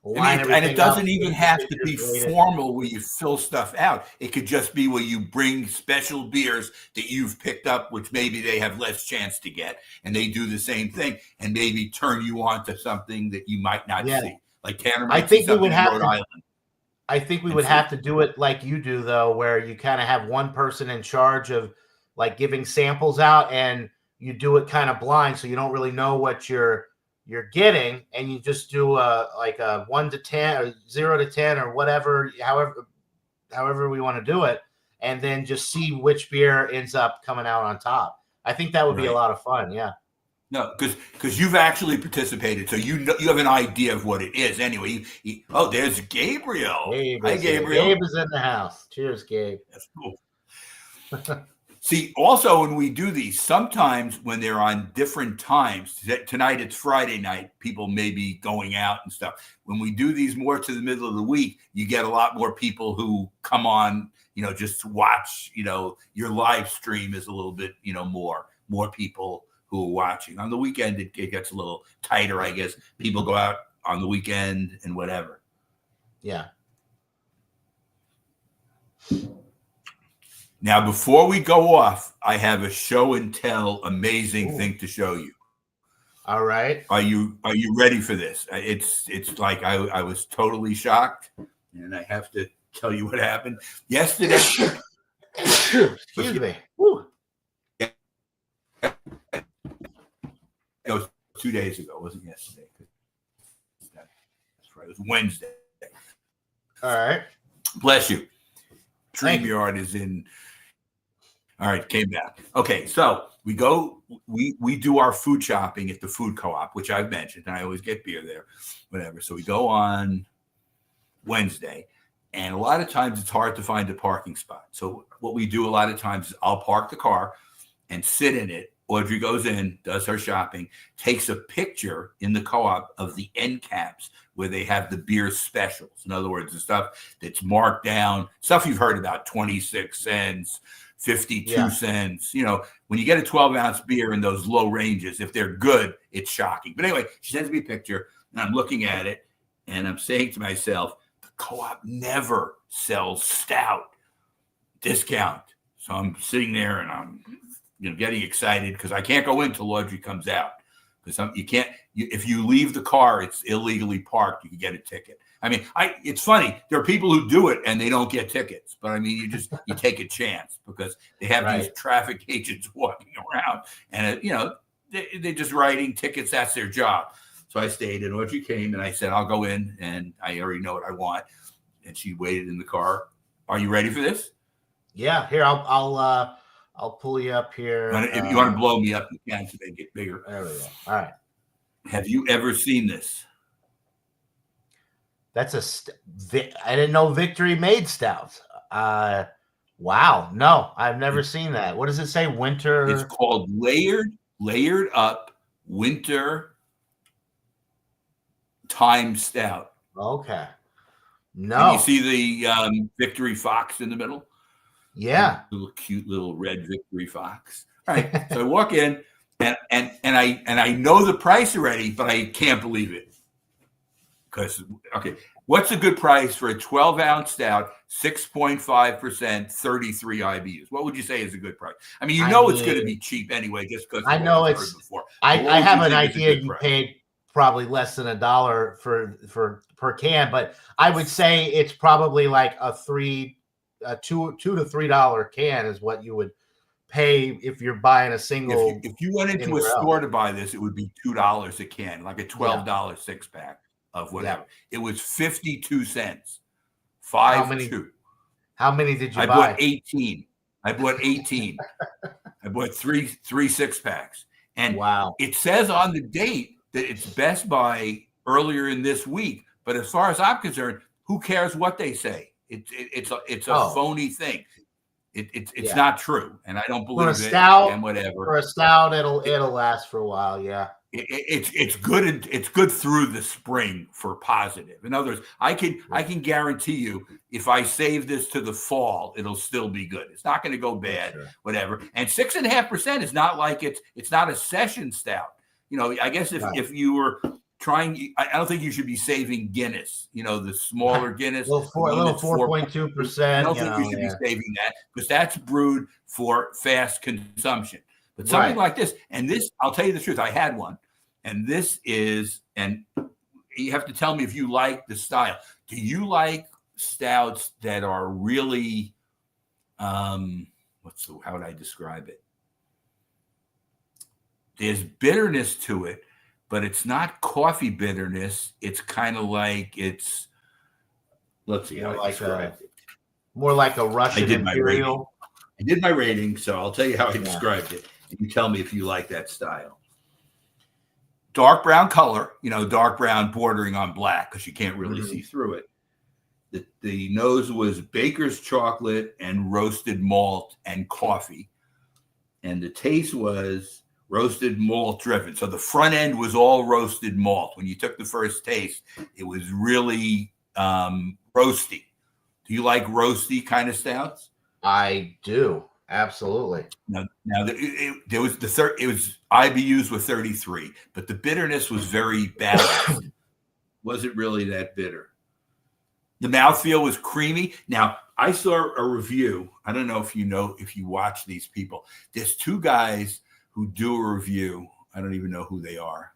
line everything and it doesn't up, even have to be formal where you fill stuff out. It could just be where you bring special beers that you've picked up, which maybe they have less chance to get, and they do the same thing and maybe turn you on to something that you might not see. Like Tanner might see something in Rhode Island. I think we would have to do it like you do, though, where you kind of have one person in charge of like giving samples out, and you do it kind of blind, so you don't really know what you're getting, and you just do a 1 to 10 or 0 to 10 or whatever, however we want to do it, and then just see which beer ends up coming out on top. I think that would be a lot of fun. Yeah. No, because you've actually participated, so you have an idea of what it is. Anyway, there's Gabriel. Hi, Gabriel. Gabe is in the house. Cheers, Gabe. That's cool. See, also when we do these, sometimes when they're on different times, tonight it's Friday night, people may be going out and stuff. When we do these more to the middle of the week, you get a lot more people who come on, just to watch, your live stream is a little bit, more people who are watching. On the weekend, it gets a little tighter, I guess. People go out on the weekend and whatever. Yeah. Now, before we go off, I have a show and tell amazing thing to show you. All right. Are you ready for this? It's like I was totally shocked, and I have to tell you what happened yesterday. Excuse me. Woo. It was 2 days ago. It wasn't yesterday. That's right. It was Wednesday. All right. Bless you. StreamYard is in. All right, came back. Okay, so we do our food shopping at the food co-op, which I've mentioned, and I always get beer there, whatever. So we go on Wednesday, and a lot of times it's hard to find a parking spot. So what we do a lot of times is I'll park the car and sit in it. Audrey goes in, does her shopping, takes a picture in the co-op of the end caps where they have the beer specials. In other words, the stuff that's marked down, stuff you've heard about, 26 cents, 52 cents. When you get a 12-ounce beer in those low ranges, if they're good, it's shocking. But anyway, she sends me a picture, and I'm looking at it, and I'm saying to myself, the co-op never sells stout discount. So I'm sitting there, and I'm getting excited because I can't go in till Audrey comes out. Because you can't. If you leave the car, it's illegally parked. You can get a ticket. I mean, it's funny. There are people who do it and they don't get tickets. But I mean, you take a chance because they have these traffic agents walking around, and they're just writing tickets. That's their job. So I stayed, and Audrey came, and I said, "I'll go in," and I already know what I want. And she waited in the car. Are you ready for this? Yeah. Here, I'll pull you up here. If you want to blow me up, you can to make it bigger. There we go. All right. Have you ever seen this? That's I didn't know Victory made stouts. Wow. No, I've never seen that. What does it say? Winter. It's called layered up winter time stout. Okay. No. Can you see the Victory Fox in the middle? Yeah. Cute little red Victory Fox. All right. So I walk in and I know the price already, but I can't believe it. Because what's a good price for a 12-ounce stout, 6.5%, 33 IBUs? What would you say is a good price? I mean, it's going to be cheap anyway, just because I know it's. Before. I have an idea you paid probably less than $1 for per can, but I would say it's probably like a $2 to $3 can is what you would pay if you're buying a single. If you went into a store to buy this, it would be $2 a can, like a $12 six-pack. of Yeah. whatever. It was 52 cents. How 5 many? 2. How many did you I bought buy? 18. I bought 18. I bought three 6-packs. And Wow. it says on the date that it's Best Buy earlier in this week. But as far as I'm concerned, who cares what they say? It's a Oh, phony thing. It's yeah. not true, and I don't For a believe it. stout, And whatever. for a stout, it'll It, it'll last for a while. Yeah. it's good. It's good through the spring for positive. In other words, I can guarantee you, if I save this to the fall, it'll still be good. It's not going to go For bad, sure. whatever. And 6.5% is not like it's not a session stout. I guess Right. if you were trying, I don't think you should be saving Guinness. The smaller Guinness, the one Little that's 4.2. I 4.2%. don't think you should be saving that because that's brewed for fast consumption. But something Right. like this, and this, I'll tell you the truth, I had one. And this is, and you have to tell me if you like the style. Do you like stouts that are really, how would I describe it? There's bitterness to it, but it's not coffee bitterness. It's kind of like let's see how I describe it. More like a Russian Imperial. I did my rating, so I'll tell you how I Yeah. described it. And you tell me if you like that style. Dark brown color, dark brown bordering on black because you can't really see through it. The nose was baker's chocolate and roasted malt and coffee. And the taste was roasted malt driven. So the front end was all roasted malt. When you took the first taste, it was really roasty. Do you like roasty kind of stouts? I do. Absolutely. Now there was it was IBUs were 33, but the bitterness was very balanced. Wasn't really that bitter. The mouthfeel was creamy. Now I saw a review. I don't know if you watch these people. There's two guys who do a review. I don't even know who they are,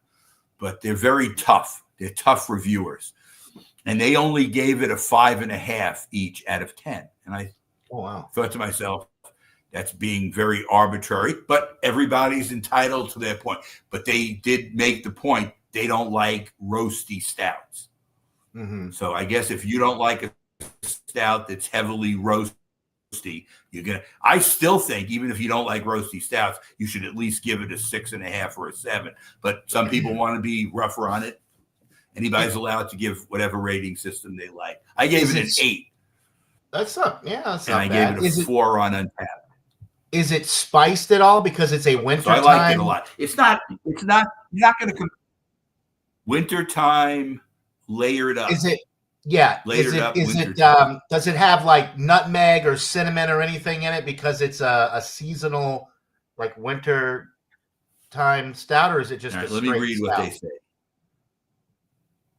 but they're very tough. They're tough reviewers, and they only gave it a 5.5 each out of 10. And I thought to myself, that's being very arbitrary, but everybody's entitled to their point. But they did make the point they don't like roasty stouts. Mm-hmm. So I guess if you don't like a stout that's heavily roasty, I still think, even if you don't like roasty stouts, you should at least give it a 6.5 or a 7. But some people want to be rougher on it. Anybody's allowed to give whatever rating system they like. I gave it an 8. That's not bad. I gave it a 4 on Untappd. Is it spiced at all because it's a winter time? So I liked it a lot. It's not. You're not going to wintertime layered up. Is it? Yeah. Layered up. Is it? Does it have like nutmeg or cinnamon or anything in it because it's a seasonal, like winter time stout, or is it just? All right, let me read what they say.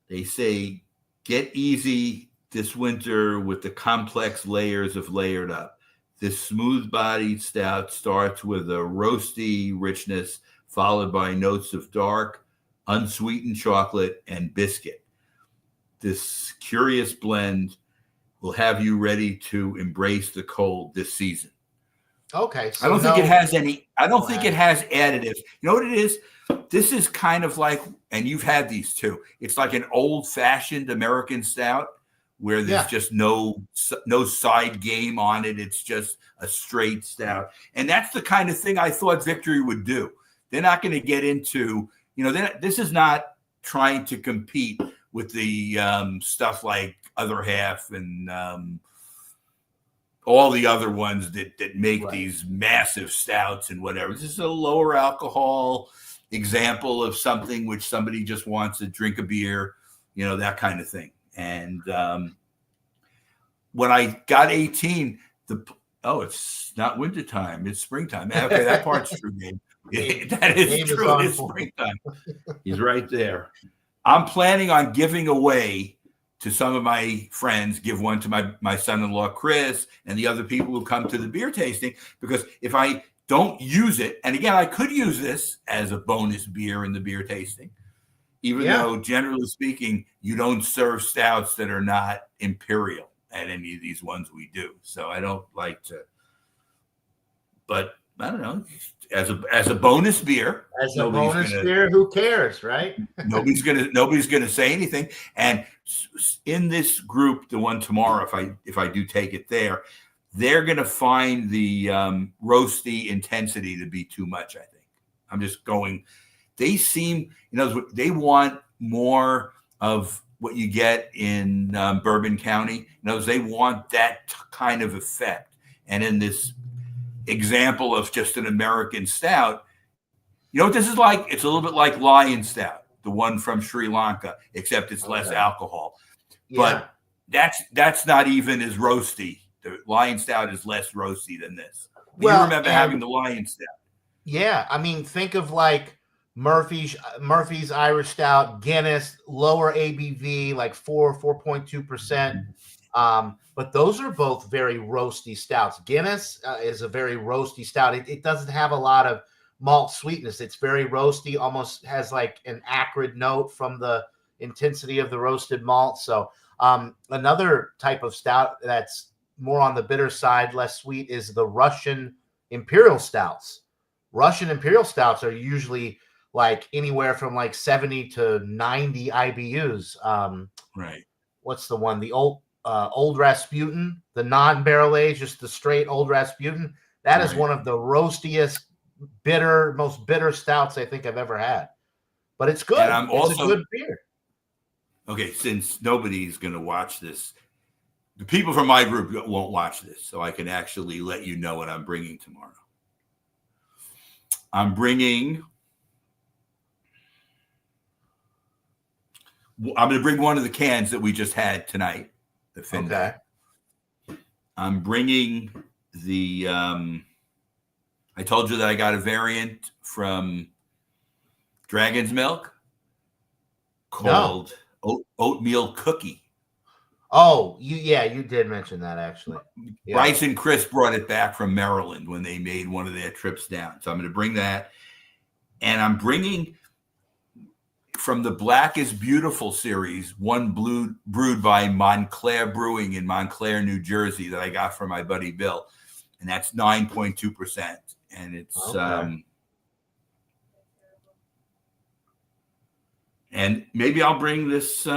They say, get easy this winter with the complex layers of layered up. This smooth-bodied stout starts with a roasty richness, followed by notes of dark, unsweetened chocolate and biscuit. This curious blend will have you ready to embrace the cold this season. Okay. So I don't think it has any. I don't think it has additives. You know what it is? This is kind of like, and you've had these too. It's like an old-fashioned American stout, where there's just no side game on it. It's just a straight stout. And that's the kind of thing I thought Victory would do. They're not going to get into, this is not trying to compete with the stuff like Other Half and all the other ones that make these massive stouts and whatever. This is a lower alcohol example of something which somebody just wants to drink a beer, that kind of thing. And when I got 18, it's not wintertime, it's springtime. Okay, that part's true, Gabe. That is true. It's springtime. He's right there. I'm planning on giving away to some of my friends, give one to my son-in-law, Chris, and the other people who come to the beer tasting, because if I don't use it, and again, I could use this as a bonus beer in the beer tasting, even though, generally speaking, you don't serve stouts that are not imperial at any of these ones we do. So I don't like to. But I don't know, as a bonus beer. As a bonus beer, who cares, right? nobody's gonna say anything. And in this group, the one tomorrow, if I do take it there, they're gonna find the roasty intensity to be too much. I think I'm just going. They seem, they want more of what you get in Bourbon County. They want that kind of effect. And in this example of just an American stout, you know what this is like? It's a little bit like Lion Stout, the one from Sri Lanka, except it's less alcohol. Yeah. But that's not even as roasty. The Lion Stout is less roasty than this. You remember having the Lion Stout. Yeah. I mean, think of like Murphy's Irish Stout, Guinness, lower ABV, like 4.2%. But those are both very roasty stouts. Guinness is a very roasty stout. It doesn't have a lot of malt sweetness. It's very roasty, almost has like an acrid note from the intensity of the roasted malt. So another type of stout that's more on the bitter side, less sweet, is the Russian Imperial Stouts. Russian Imperial Stouts are usually like anywhere from like 70 to 90 IBUs. Right. What's the one? The Old Rasputin, the non-barrel aged, just the straight Old Rasputin. That is one of the roastiest, most bitter stouts I think I've ever had. But it's good. It's a good beer. Okay, since nobody's going to watch this, the people from my group won't watch this, so I can actually let you know what I'm bringing tomorrow. I'm going to bring one of the cans that we just had tonight, the Finback. Okay. I'm bringing the I told you that I got a variant from Dragon's Milk called Oatmeal Cookie. Oh, you did mention that actually. Yeah. Bryce and Chris brought it back from Maryland when they made one of their trips down. So I'm going to bring that. And I'm bringing from the Black is Beautiful series, one brewed by Montclair Brewing in Montclair, New Jersey, that I got from my buddy Bill. And that's 9.2%. And it's and maybe I'll bring this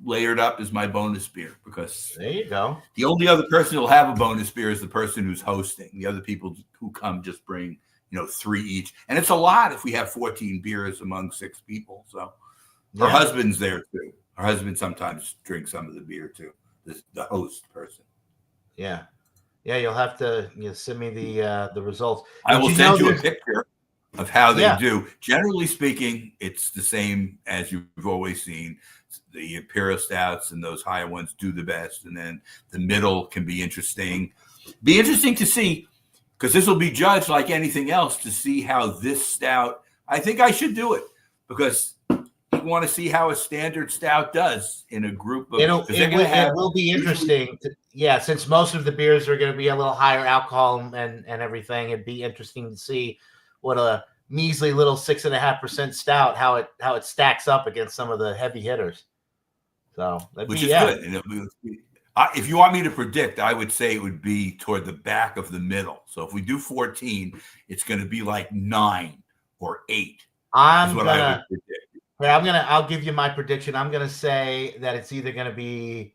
layered up as my bonus beer, because there you go. The only other person who'll have a bonus beer is the person who's hosting. The other people who come just bring 3 each, and it's a lot if we have 14 beers among 6 people. So her husband's there too. Her husband sometimes drinks some of the beer too, the host person. Yeah, you'll have to send me the results. I will send you a picture of how they do. Generally speaking, it's the same as you've always seen. The Imperial Stouts and those higher ones do the best, and then the middle can be interesting. Be interesting to see, because this will be judged like anything else, to see how this stout. I think I should do it, because you want to see how a standard stout does in a group of. It will be interesting. Since most of the beers are going to be a little higher alcohol and everything, it'd be interesting to see what a measly little 6.5% stout, how it stacks up against some of the heavy hitters. So which is good. And if you want me to predict, I would say it would be toward the back of the middle. So if we do 14, it's going to be like 9 or 8. I would predict. I'll give you my prediction. I'm going to say that it's either going to be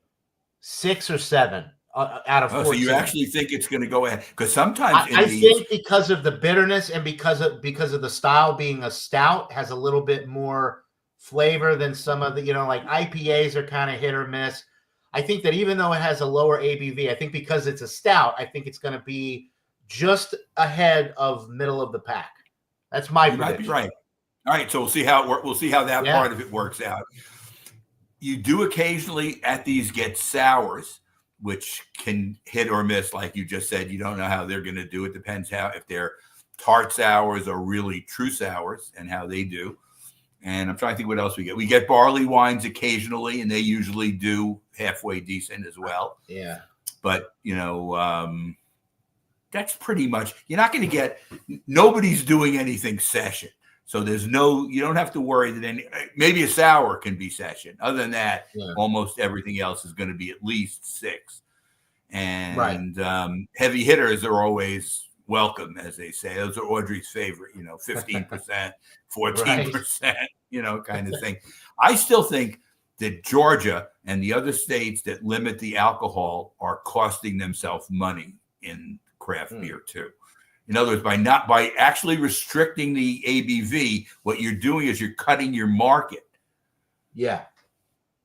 6 or 7 out of 14. So you actually think it's going to go ahead? Because sometimes I think because of the bitterness and because of the style being a stout has a little bit more flavor than some of the, like IPAs are kind of hit or miss. I think that even though it has a lower ABV, I think because it's a stout, I think it's going to be just ahead of middle of the pack. That's my prediction. Might be right. All right, so we'll see how it works. We'll see how that part of it works out. You do occasionally at these get sours, which can hit or miss, like you just said. You don't know how they're going to do. It depends if they're tart sours or really true sours and how they do. And I'm trying to think what else we get. We get barley wines occasionally, and they usually do halfway decent as well. Yeah. But, that's pretty much, you're not going to get, nobody's doing anything session. So you don't have to worry that maybe a sour can be session. Other than that, almost everything else is going to be at least 6. And heavy hitters are always welcome, as they say. Those are Audrey's favorite, 15%, Right. 14%, kind of thing. I still think that Georgia and the other states that limit the alcohol are costing themselves money in craft beer too. In other words, by actually restricting the ABV, what you're doing is you're cutting your market. Yeah.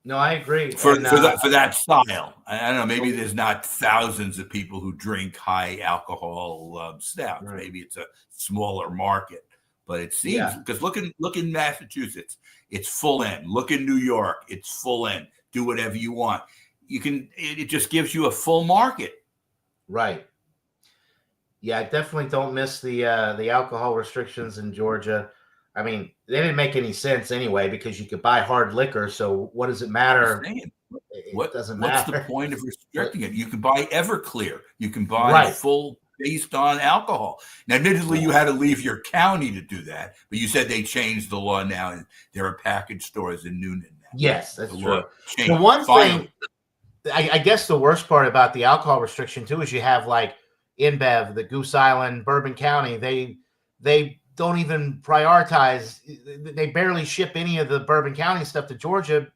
No, I agree. For And that style. I don't know. Maybe there's not thousands of people who drink high alcohol stouts. right. Maybe it's a smaller market, but it seems Yeah. because look in Massachusetts, it's full end. Look in New York, it's full end. Do whatever you want. It just gives you a full market. Right. Yeah, I definitely don't miss the alcohol restrictions in Georgia. I mean, they didn't make any sense anyway because you could buy hard liquor. So what does it matter? It doesn't What's the matter. point of But restricting it? You can buy Everclear. You can buy right. full based on alcohol. Now, admittedly, you had to leave your county to do that, but you said they changed the law now, and there are package stores in Noonan now. Yes, that's The true. law The changed. one Finally. thing, I guess the worst part about the alcohol restriction too is you have like InBev, the Goose Island, Bourbon County. They don't even prioritize. They barely ship any of the Bourbon County stuff to Georgia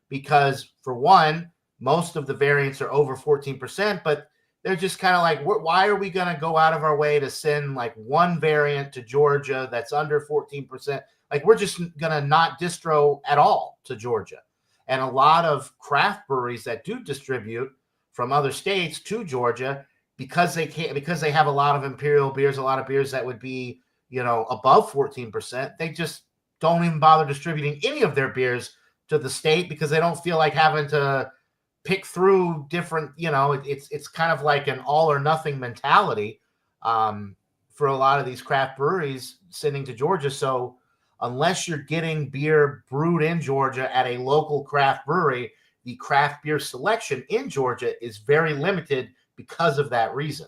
because, for one, most of the variants are over 14%. But they're just kind of like, why are we going to go out of our way to send like one variant to Georgia that's under 14%? Like, we're just going to not distro at all to Georgia. And a lot of craft breweries that do distribute from other states to Georgia, because they have a lot of imperial beers, a lot of beers that would be, above 14%, they just don't even bother distributing any of their beers to the state because they don't feel like having to pick through different, it's kind of like an all or nothing mentality for a lot of these craft breweries sending to Georgia. So unless you're getting beer brewed in Georgia at a local craft brewery, the craft beer selection in Georgia is very limited because of that reason,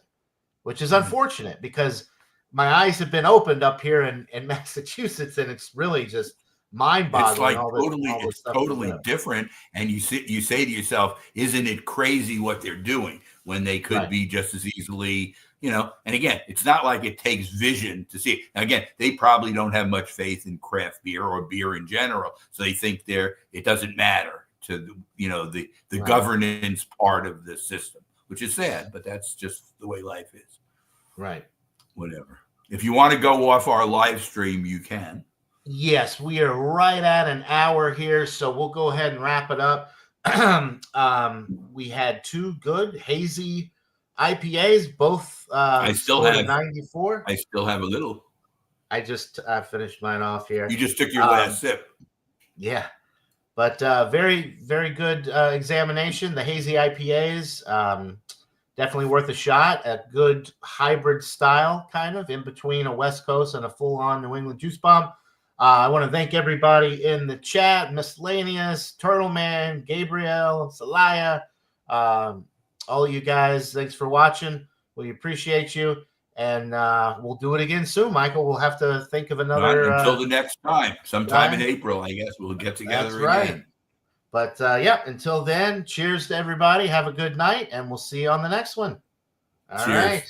which is unfortunate because my eyes have been opened up here in Massachusetts, and it's really just mind-boggling. It's totally different. And you say to yourself, isn't it crazy what they're doing when they could be just as easily, and again, it's not like it takes vision to see it. Now, again, they probably don't have much faith in craft beer or beer in general. So they think it doesn't matter to the governance part of the system, which is sad, but that's just the way life is. Right. Whatever. If you want to go off our live stream, you can. Yes, we are right at an hour here, so we'll go ahead and wrap it up. We had two good hazy IPAs, both I still have 94. I still have a little. I just finished mine off here. You just took your last sip. Yeah, but very, very good examination. The hazy IPAs, definitely worth a shot. A good hybrid style, kind of in between a West Coast and a full-on New England juice bomb. I want to thank everybody in the chat, Miscellaneous, Turtleman, Gabriel, Salaya, all of you guys. Thanks for watching. We appreciate you. And we'll do it again soon, Michael. We'll have to think of another. Until the next time. Sometime in April, I guess, we'll get together again. But, until then, cheers to everybody. Have a good night, and we'll see you on the next one. All right.